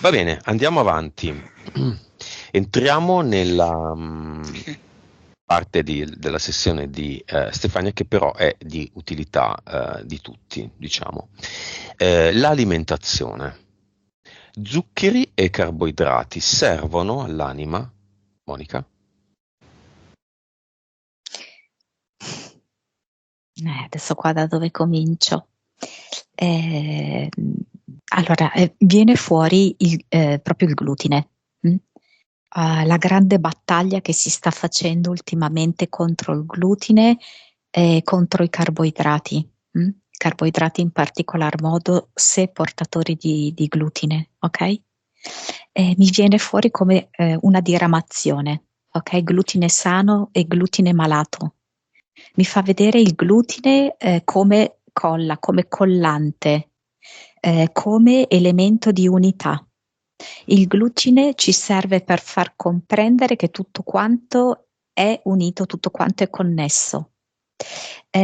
Va bene, andiamo avanti. Entriamo nella parte della sessione di Stefania che però è di utilità di tutti, diciamo. L'alimentazione. Zuccheri e carboidrati servono all'anima? Monica? Adesso qua da dove comincio? Eh, allora, viene fuori proprio il glutine. La grande battaglia che si sta facendo ultimamente contro il glutine e contro i carboidrati. Carboidrati in particolar modo se portatori di glutine, ok? Mi viene fuori come una diramazione, ok? Glutine sano e glutine malato. Mi fa vedere il glutine come colla, come collante, come elemento di unità. Il glutine ci serve per far comprendere che tutto quanto è unito, tutto quanto è connesso.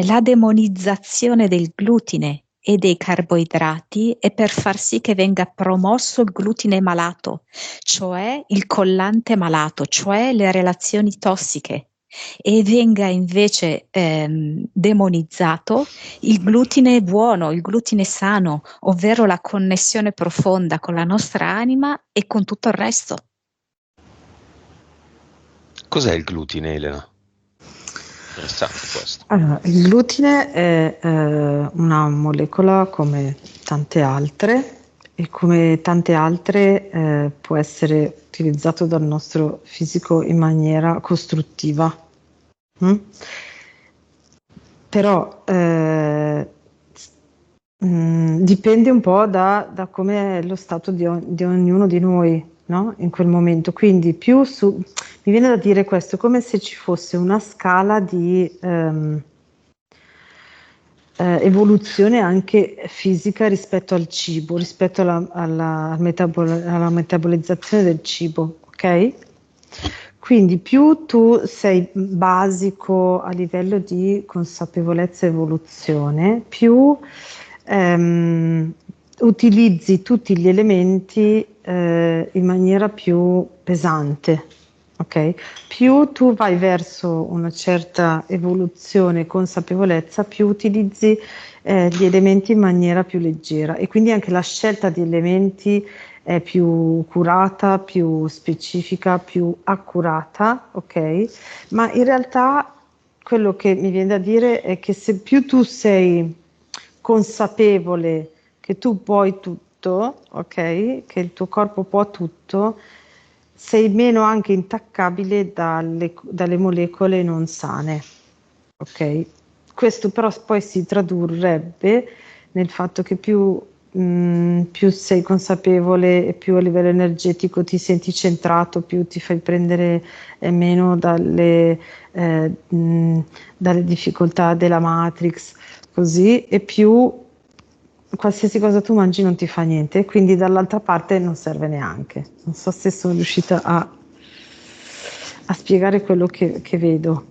La demonizzazione del glutine e dei carboidrati è per far sì che venga promosso il glutine malato, cioè il collante malato, cioè le relazioni tossiche, e venga invece demonizzato il glutine buono, il glutine sano, ovvero la connessione profonda con la nostra anima e con tutto il resto. Cos'è il glutine, Elena? Interessante questo. Allora, il glutine è una molecola come tante altre e come tante altre può essere utilizzato dal nostro fisico in maniera costruttiva. Però dipende un po' da come è lo stato di ognuno di noi, no? In quel momento. Quindi mi viene da dire questo, come se ci fosse una scala di evoluzione anche fisica rispetto al cibo, rispetto alla metabolizzazione del cibo, ok? Quindi più tu sei basico a livello di consapevolezza e evoluzione, più utilizzi tutti gli elementi in maniera più pesante, ok? Più tu vai verso una certa evoluzione e consapevolezza, più utilizzi gli elementi in maniera più leggera e quindi anche la scelta di elementi è più curata, più specifica, più accurata, ok? Ma in realtà quello che mi viene da dire è che se più tu sei consapevole che tu puoi tutto, ok? Che il tuo corpo può tutto, sei meno anche intaccabile dalle molecole non sane, ok? Questo però poi si tradurrebbe nel fatto che più sei consapevole e più a livello energetico ti senti centrato, più ti fai prendere meno dalle difficoltà della Matrix, così, e più qualsiasi cosa tu mangi non ti fa niente, quindi dall'altra parte non serve neanche. Non so se sono riuscita a spiegare quello che vedo.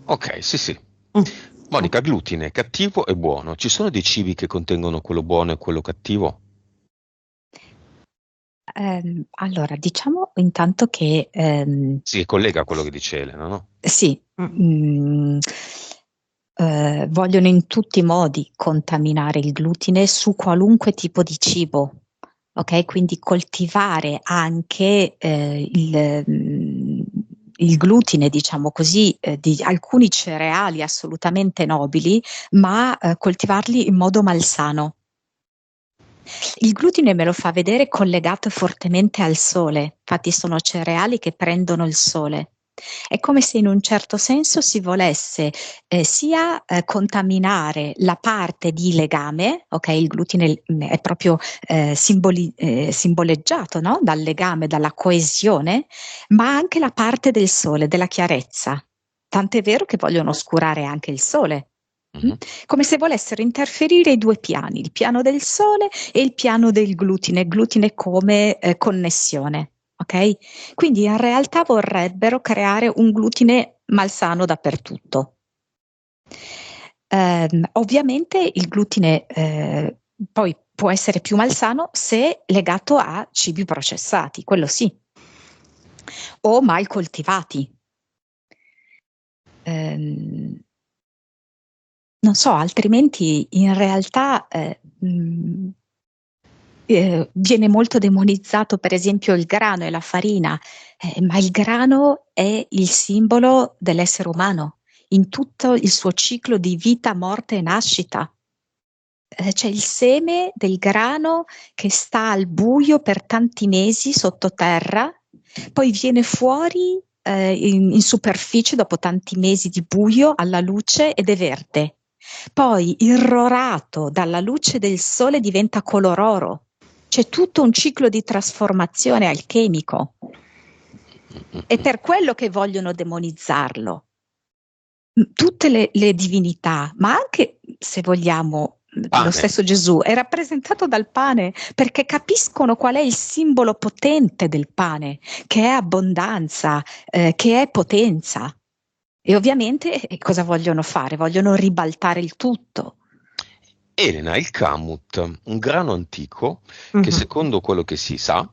Ok, sì, sì. Mm. Monica, glutine, cattivo e buono. Ci sono dei cibi che contengono quello buono e quello cattivo? Allora, diciamo intanto che Si collega a quello che dice Elena, no? sì, vogliono in tutti i modi contaminare il glutine su qualunque tipo di cibo. Ok, quindi coltivare anche il glutine, diciamo così, di alcuni cereali assolutamente nobili, ma coltivarli in modo malsano. Il glutine me lo fa vedere collegato fortemente al sole, infatti sono cereali che prendono il sole. È come se in un certo senso si volesse sia contaminare la parte di legame, ok? Il glutine è proprio simboleggiato, no? Dal legame, dalla coesione, ma anche la parte del sole, della chiarezza. Tant'è vero che vogliono oscurare anche il sole. Come se volessero interferire i due piani, il piano del sole e il piano del glutine come connessione. Ok? Quindi in realtà vorrebbero creare un glutine malsano dappertutto. Ovviamente il glutine poi può essere più malsano se legato a cibi processati, quello sì, o mal coltivati. Non so, altrimenti in realtà viene molto demonizzato per esempio il grano e la farina, ma il grano è il simbolo dell'essere umano in tutto il suo ciclo di vita, morte e nascita. C'è il seme del grano che sta al buio per tanti mesi sottoterra, poi viene fuori in superficie dopo tanti mesi di buio alla luce ed è verde. Poi irrorato dalla luce del sole diventa color oro. C'è tutto un ciclo di trasformazione alchemico. È per quello che vogliono demonizzarlo. Tutte le divinità, ma anche, se vogliamo, lo stesso Gesù è rappresentato dal pane, perché capiscono qual è il simbolo potente del pane, che è abbondanza, che è potenza. E ovviamente cosa vogliono fare? Vogliono ribaltare il tutto. Elena, il kamut, un grano antico che secondo quello che si sa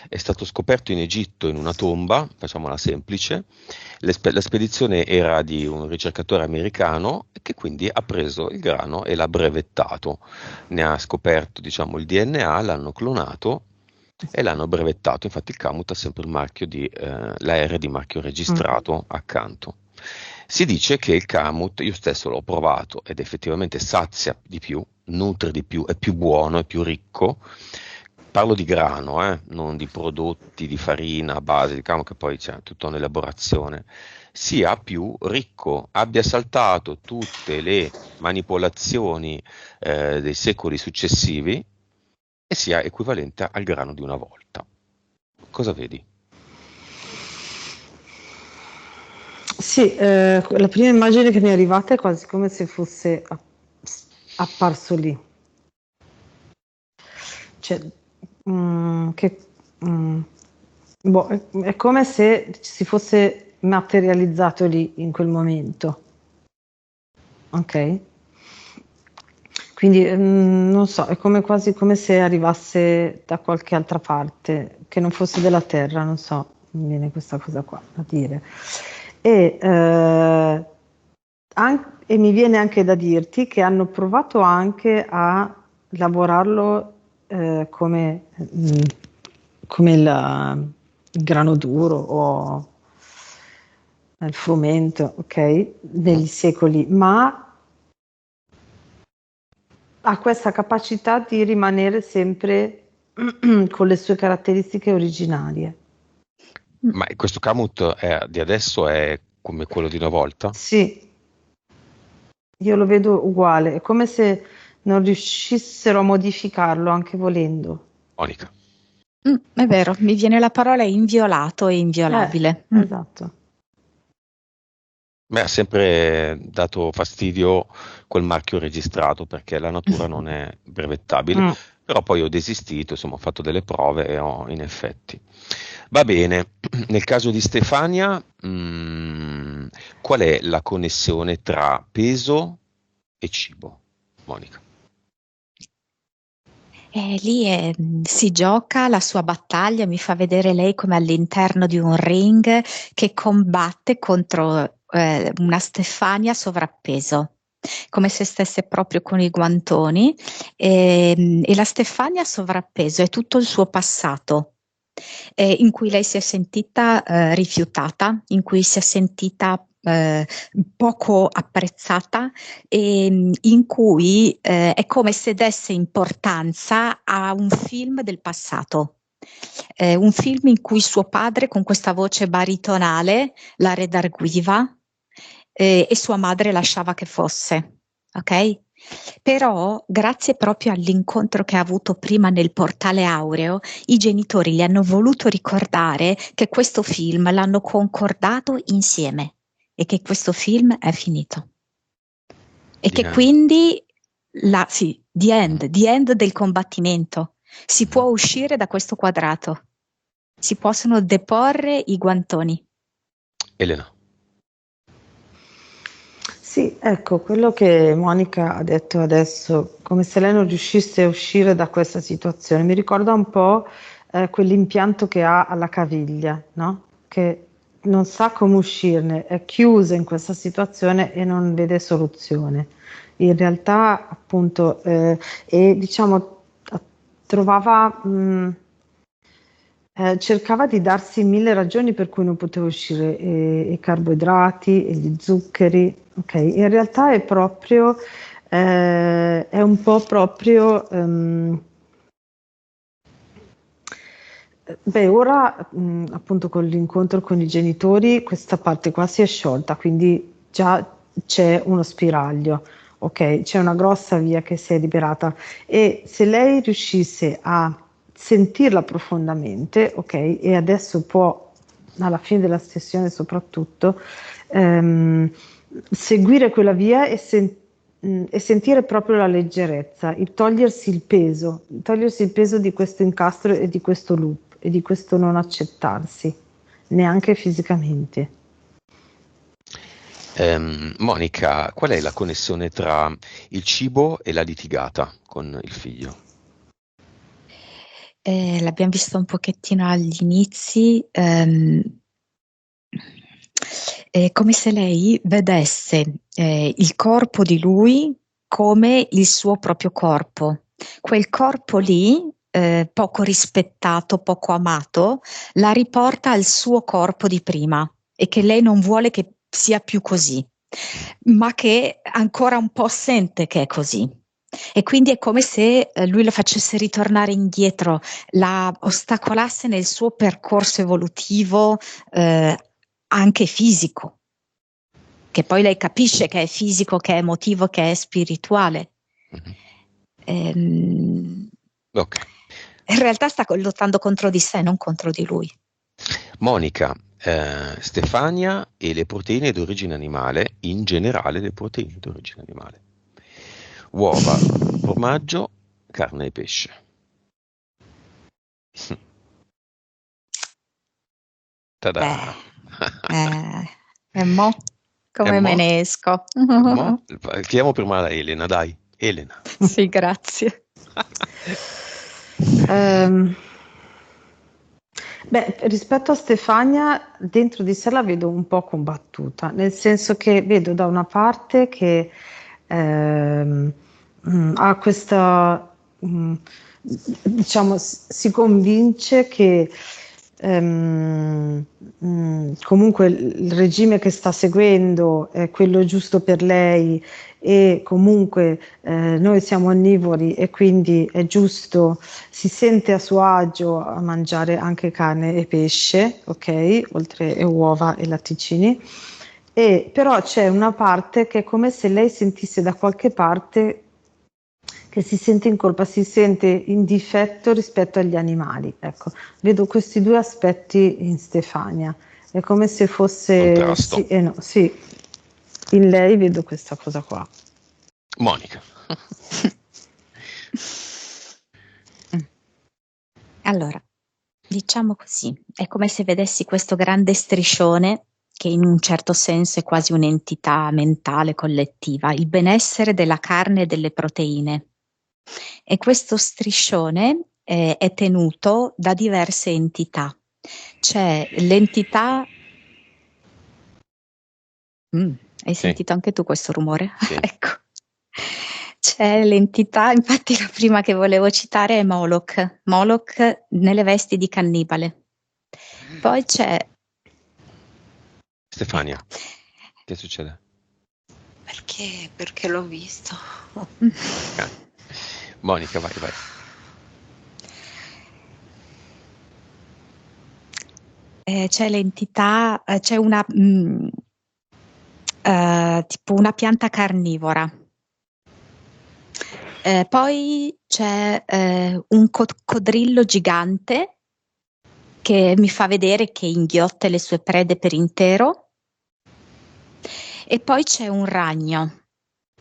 è stato scoperto in Egitto in una tomba, facciamola semplice. La spedizione era di un ricercatore americano che quindi ha preso il grano e l'ha brevettato. Ne ha scoperto, diciamo, il DNA, l'hanno clonato e l'hanno brevettato. Infatti il kamut ha sempre il marchio la R di marchio registrato accanto. Si dice che il kamut, io stesso l'ho provato ed effettivamente sazia di più, nutre di più, è più buono, è più ricco. Parlo di grano, non di prodotti di farina a base di grano, che poi c'è tutta un'elaborazione. Sia più ricco, abbia saltato tutte le manipolazioni dei secoli successivi e sia equivalente al grano di una volta. Cosa vedi? Sì, la prima immagine che mi è arrivata è quasi come se fosse apparso lì. Cioè, è come se si fosse materializzato lì in quel momento. Ok? Quindi non so, è quasi come se arrivasse da qualche altra parte, che non fosse della terra, non so, mi viene questa cosa qua a dire. E mi viene anche da dirti che hanno provato anche a lavorarlo come il grano duro o il frumento, ok? Negli secoli, ma ha questa capacità di rimanere sempre con le sue caratteristiche originarie. Ma questo kamut di adesso è come quello di una volta? Sì, io lo vedo uguale, è come se non riuscissero a modificarlo anche volendo. Monica. È vero, mi viene la parola inviolato e inviolabile. Esatto. Mi ha sempre dato fastidio quel marchio registrato perché la natura non è brevettabile, però poi ho desistito, insomma ho fatto delle prove e ho in effetti. Va bene, nel caso di Stefania, qual è la connessione tra peso e cibo, Monica? Lì si gioca la sua battaglia, mi fa vedere lei come all'interno di un ring che combatte contro una Stefania sovrappeso, come se stesse proprio con i guantoni e la Stefania sovrappeso è tutto il suo passato. In cui lei si è sentita rifiutata, in cui si è sentita poco apprezzata e in cui è come se desse importanza a un film del passato. Un film in cui suo padre con questa voce baritonale la redarguiva e sua madre lasciava che fosse, ok? Però, grazie proprio all'incontro che ha avuto prima nel portale aureo, i genitori gli hanno voluto ricordare che questo film l'hanno concordato insieme e che questo film è finito. E che quindi the end del combattimento. Si può uscire da questo quadrato. Si possono deporre i guantoni. Elena. Sì, ecco, quello che Monica ha detto adesso, come se lei non riuscisse a uscire da questa situazione, mi ricorda un po' quell'impianto che ha alla caviglia, no? Che non sa come uscirne, è chiusa in questa situazione e non vede soluzione. In realtà, appunto, e diciamo, trovava, cercava di darsi mille ragioni per cui non poteva uscire, i carboidrati e gli zuccheri, ok? In realtà è un po' proprio, beh, ora appunto con l'incontro con i genitori questa parte qua si è sciolta, quindi già c'è uno spiraglio, ok? C'è una grossa via che si è liberata e se lei riuscisse a sentirla profondamente, ok? E adesso può, alla fine della sessione soprattutto, ehm, seguire quella via e sentire proprio la leggerezza, togliersi il peso di questo incastro e di questo loop e di questo non accettarsi, neanche fisicamente. Monica, qual è la connessione tra il cibo e la litigata con il figlio? L'abbiamo visto un pochettino agli inizi, è come se lei vedesse il corpo di lui come il suo proprio corpo. Quel corpo lì, poco rispettato, poco amato, la riporta al suo corpo di prima e che lei non vuole che sia più così, ma che ancora un po' sente che è così. E quindi è come se lui lo facesse ritornare indietro, la ostacolasse nel suo percorso evolutivo anche fisico, che poi lei capisce che è fisico, che è emotivo, che è spirituale. Mhm. Ehm, Ok. In realtà sta lottando contro di sé, non contro di lui. Monica, Stefania e le proteine d'origine animale, in generale le proteine d'origine animale. Uova, formaggio, carne e pesce. Beh, Ta-da! e mo? E Come me mo? ne esco? Mo? Chiediamo prima a Elena, dai. Elena. Sì, grazie. Ehm, Beh, rispetto a Stefania, dentro di sé la vedo un po' combattuta, nel senso che vedo da una parte che ehm, ha questa, diciamo, si convince che comunque il regime che sta seguendo è quello giusto per lei e comunque noi siamo onnivori e quindi è giusto, si sente a suo agio a mangiare anche carne e pesce, ok? Oltre e uova e latticini. E però c'è una parte che è come se lei sentisse da qualche parte che si sente in colpa, si sente in difetto rispetto agli animali. Ecco, vedo questi due aspetti in Stefania. È come se fosse Contrasto. sì e no. Sì, in lei vedo questa cosa qua. Monica. Allora, diciamo così, è come se vedessi questo grande striscione che in un certo senso è quasi un'entità mentale collettiva, il benessere della carne e delle proteine. E questo striscione è tenuto da diverse entità. C'è l'entità. Hai Sì, sentito anche tu questo rumore? sì. Ecco. C'è l'entità, infatti la prima che volevo citare è Moloch, Moloch nelle vesti di cannibale. Poi c'è, ecco, Stefania, che succede? Perché l'ho visto. Ah. Monica, vai, vai. c'è l'entità, c'è una tipo una pianta carnivora. Poi c'è un coccodrillo gigante che mi fa vedere che inghiotte le sue prede per intero. E poi c'è un ragno,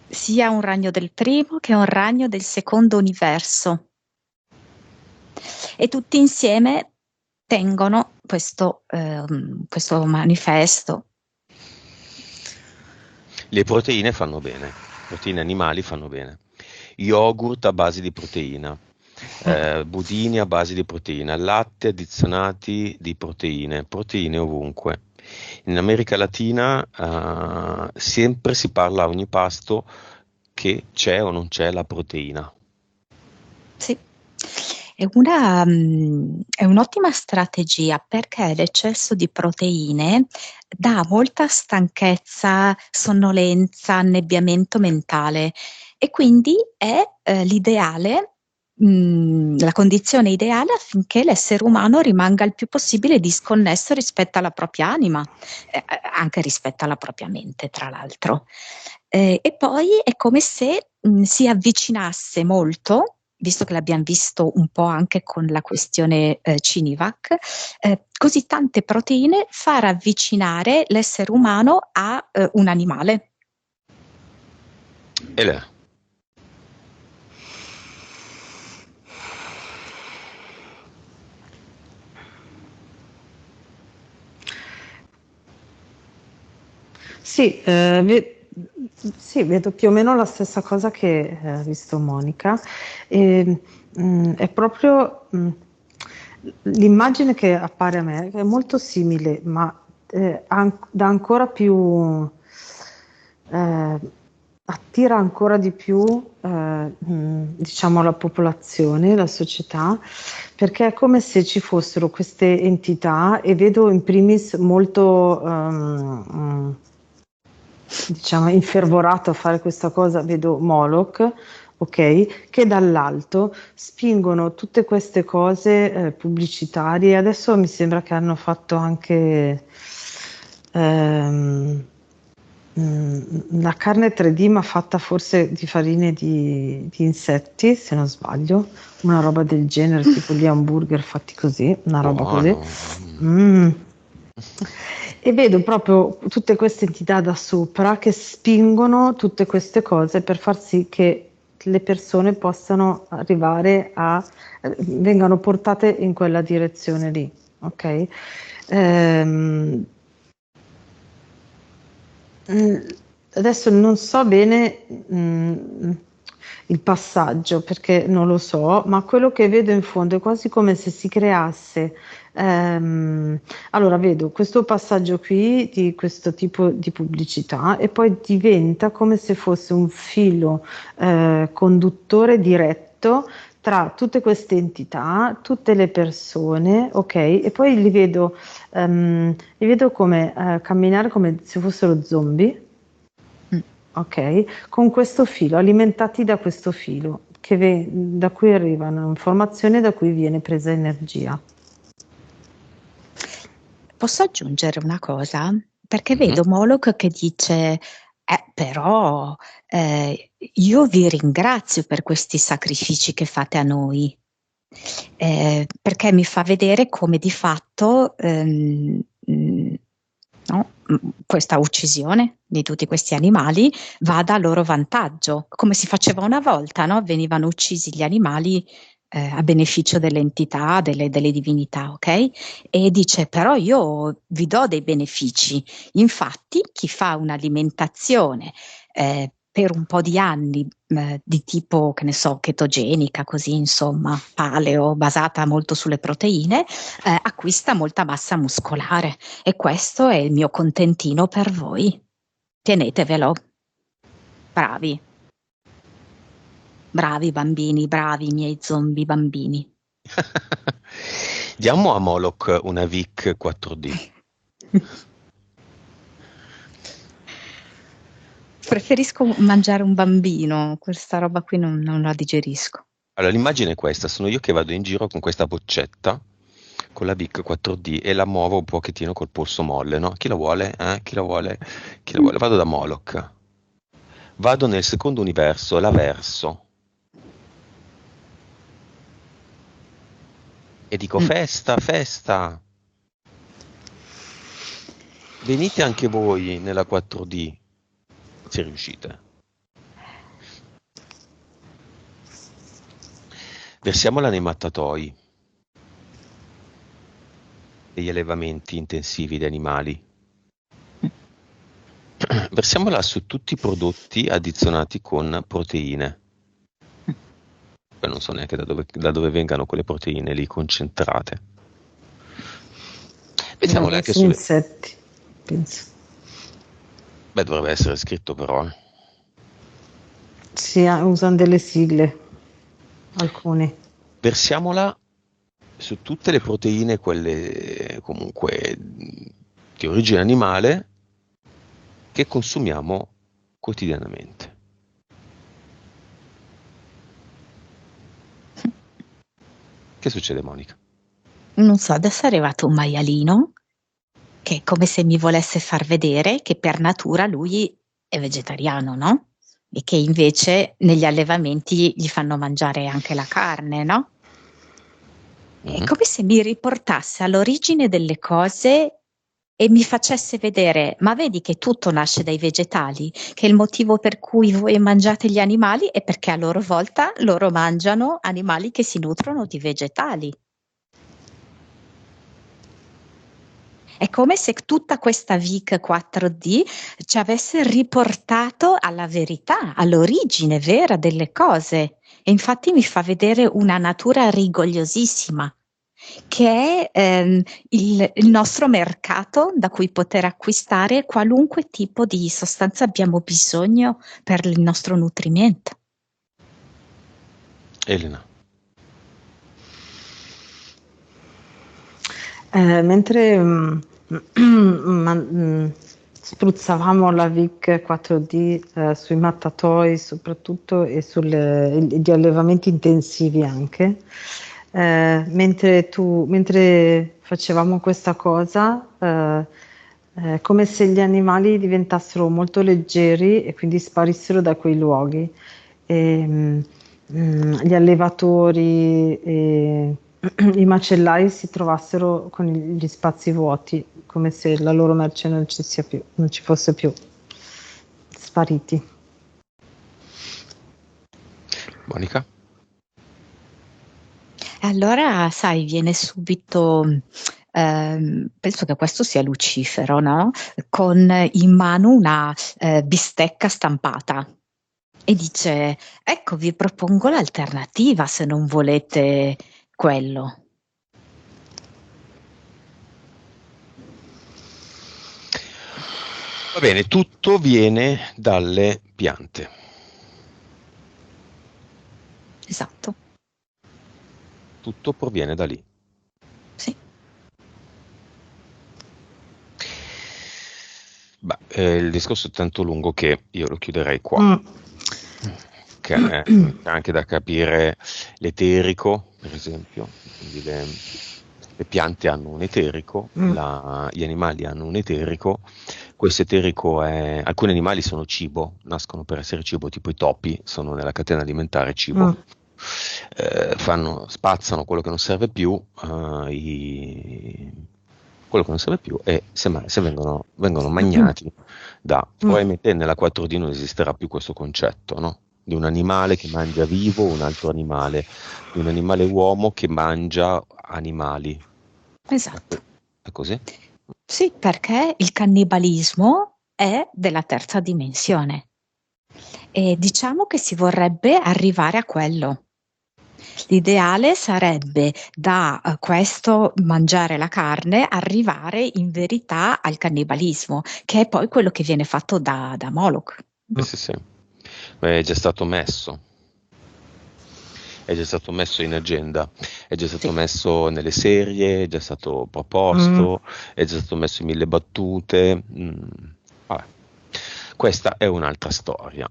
sia un ragno del primo che un ragno del secondo universo. E tutti insieme tengono questo manifesto. Le proteine fanno bene, proteine animali fanno bene. Yogurt a base di proteina, budini a base di proteina, latte addizionati di proteine ovunque. In America Latina sempre si parla a ogni pasto che c'è o non c'è la proteina. Sì, è un'ottima strategia perché l'eccesso di proteine dà molta stanchezza, sonnolenza, annebbiamento mentale e quindi è l'ideale, la condizione ideale affinché l'essere umano rimanga il più possibile disconnesso rispetto alla propria anima, anche rispetto alla propria mente, tra l'altro. E poi è come se si avvicinasse molto, visto che l'abbiamo visto un po' anche con la questione Cinivac, così tante proteine far avvicinare l'essere umano a un animale. Elena. Sì, sì, vedo più o meno la stessa cosa che ha visto Monica. E, è proprio l'immagine che appare a me, che è molto simile, ma dà ancora più, attira ancora di più, diciamo, la popolazione, la società, perché è come se ci fossero queste entità e vedo in primis molto diciamo infervorato a fare questa cosa, vedo Moloch, ok, che dall'alto spingono tutte queste cose pubblicitarie. Adesso mi sembra che hanno fatto anche la carne 3D ma fatta forse di farine di insetti, se non sbaglio, una roba del genere, tipo gli hamburger fatti così, una roba così. Buono. E vedo proprio tutte queste entità da sopra che spingono tutte queste cose per far sì che le persone possano arrivare vengano portate in quella direzione lì, ok? Adesso non so bene il passaggio perché non lo so, ma quello che vedo in fondo è quasi come se si creasse. Allora, vedo questo passaggio qui di questo tipo di pubblicità e poi diventa come se fosse un filo conduttore diretto tra tutte queste entità, tutte le persone, ok? E poi li vedo come camminare come se fossero zombie, ok? Con questo filo, alimentati da questo filo, da cui arrivano informazioni, da cui viene presa energia. Posso aggiungere una cosa? Perché vedo Moloch che dice, però io vi ringrazio per questi sacrifici che fate a noi, perché mi fa vedere come di fatto no, questa uccisione di tutti questi animali vada a loro vantaggio, come si faceva una volta, no? Venivano uccisi gli animali a beneficio delle entità, delle divinità, ok? E dice, però io vi do dei benefici. Infatti, chi fa un'alimentazione per un po' di anni di tipo, che ne so, chetogenica, così insomma, paleo, basata molto sulle proteine, acquista molta massa muscolare e questo è il mio contentino per voi. Tenetevelo. Bravi. Bravi bambini, bravi miei zombie bambini. Diamo a Moloch una Vic 4D. Preferisco mangiare un bambino, questa roba qui non la digerisco. Allora, l'immagine è questa, sono io che vado in giro con questa boccetta, con la Vic 4D e la muovo un pochettino col polso molle, no? Chi la vuole? Chi la vuole? Chi la vuole? Vado da Moloch. Vado nel secondo universo, l'Averso. E dico festa, festa. Venite anche voi nella 4D, se riuscite. Versiamola nei mattatoi. Degli allevamenti intensivi di animali. versiamola su tutti i prodotti addizionati con proteine. Poi non so neanche da dove vengano quelle proteine lì concentrate. Mettiamola anche Su insetti, penso. Beh, dovrebbe essere scritto però. Sì, usano delle sigle, alcuni. Versiamola su tutte le proteine, quelle comunque di origine animale, che consumiamo quotidianamente. Che succede, Monica? Non so, adesso è arrivato un maialino che è come se mi volesse far vedere che per natura lui è vegetariano, no? E che invece negli allevamenti gli fanno mangiare anche la carne, no? È come se mi riportasse all'origine delle cose e mi facesse vedere, ma vedi che tutto nasce dai vegetali, che il motivo per cui voi mangiate gli animali è perché a loro volta loro mangiano animali che si nutrono di vegetali. È come se tutta questa VIC 4D ci avesse riportato alla verità, all'origine vera delle cose. E infatti mi fa vedere una natura rigogliosissima, che è il nostro mercato da cui poter acquistare qualunque tipo di sostanza abbiamo bisogno per il nostro nutrimento. Elena. Mentre spruzzavamo la VIC 4D sui mattatoi soprattutto e di allevamenti intensivi anche, mentre facevamo questa cosa, come se gli animali diventassero molto leggeri e quindi sparissero da quei luoghi. Gli allevatori e i macellai si trovassero con gli spazi vuoti, come se la loro merce non ci fosse più, spariti. Monica? Allora, sai, viene subito, penso che questo sia Lucifero, no? Con in mano una bistecca stampata e dice, ecco, vi propongo l'alternativa se non volete quello. Va bene, tutto viene dalle piante. Esatto. Tutto proviene da lì. Sì. Il discorso è tanto lungo che io lo chiuderei qua. Che è anche da capire l'eterico, per esempio, quindi le piante hanno un eterico, gli animali hanno un eterico. Questo eterico alcuni animali sono cibo, nascono per essere cibo, tipo i topi, sono nella catena alimentare cibo. Spazzano quello che non serve più, e se vengono magnati probabilmente nella 4D non esisterà più questo concetto, no? Di un animale che mangia vivo un altro animale, di un animale uomo che mangia animali. Esatto. È così? Sì, perché il cannibalismo è della terza dimensione e diciamo che si vorrebbe arrivare a quello. L'ideale sarebbe da questo mangiare la carne arrivare in verità al cannibalismo, che è poi quello che viene fatto da Moloch. Sì. È già stato messo. È già stato messo in agenda, è già stato messo nelle serie, è già stato proposto, è già stato messo in 1000 battute. Vabbè. Questa è un'altra storia.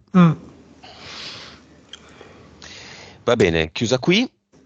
Va bene, chiusa qui.